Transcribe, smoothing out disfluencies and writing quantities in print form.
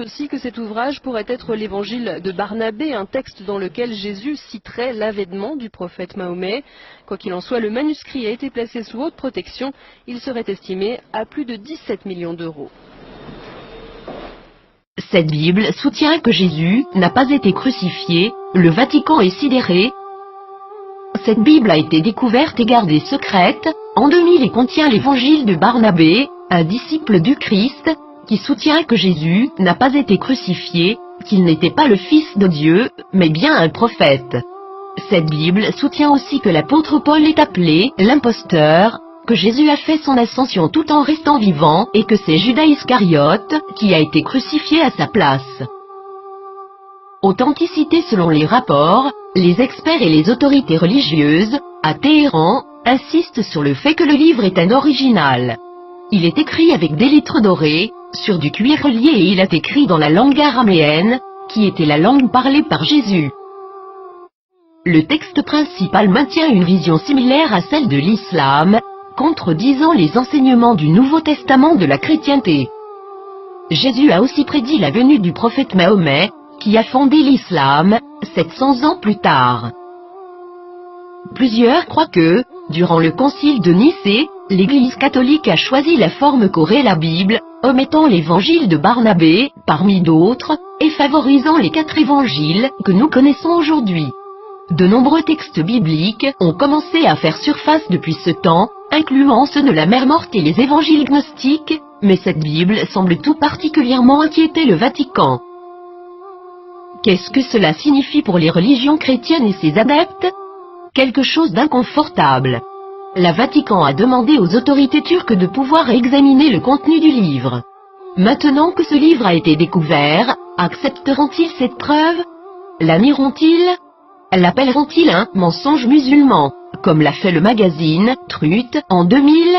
aussi que cet ouvrage pourrait être l'évangile de Barnabé, un texte dans lequel Jésus citerait l'avènement du prophète Mahomet. Quoi qu'il en soit, le manuscrit a été placé sous haute protection. Il serait estimé à plus de 17 millions d'euros. Cette Bible soutient que Jésus n'a pas été crucifié, le Vatican est sidéré. Cette Bible a été découverte et gardée secrète, en 2000 et contient l'évangile de Barnabé, un disciple du Christ, qui soutient que Jésus n'a pas été crucifié, qu'il n'était pas le Fils de Dieu, mais bien un prophète. Cette Bible soutient aussi que l'apôtre Paul est appelé l'imposteur, que Jésus a fait son ascension tout en restant vivant et que c'est Judas Iscariote qui a été crucifié à sa place. Authenticité selon les rapports, les experts et les autorités religieuses, à Téhéran, insistent sur le fait que le livre est un original. Il est écrit avec des lettres dorées, sur du cuir relié et il est écrit dans la langue araméenne, qui était la langue parlée par Jésus. Le texte principal maintient une vision similaire à celle de l'islam, contredisant les enseignements du Nouveau Testament de la chrétienté. Jésus a aussi prédit la venue du prophète Mahomet, qui a fondé l'islam, 700 ans plus tard. Plusieurs croient que, durant le concile de Nicée, l'Église catholique a choisi la forme qu'aurait la Bible, omettant l'évangile de Barnabé, parmi d'autres, et favorisant les 4 évangiles que nous connaissons aujourd'hui. De nombreux textes bibliques ont commencé à faire surface depuis ce temps, incluant ceux de la mer morte et les évangiles gnostiques, mais cette Bible semble tout particulièrement inquiéter le Vatican. Qu'est-ce que cela signifie pour les religions chrétiennes et ses adeptes? Quelque chose d'inconfortable. Le Vatican a demandé aux autorités turques de pouvoir examiner le contenu du livre. Maintenant que ce livre a été découvert, accepteront-ils cette preuve? La nieront-ils? L'appelleront-ils un mensonge musulman, comme l'a fait le magazine Truth en 2000?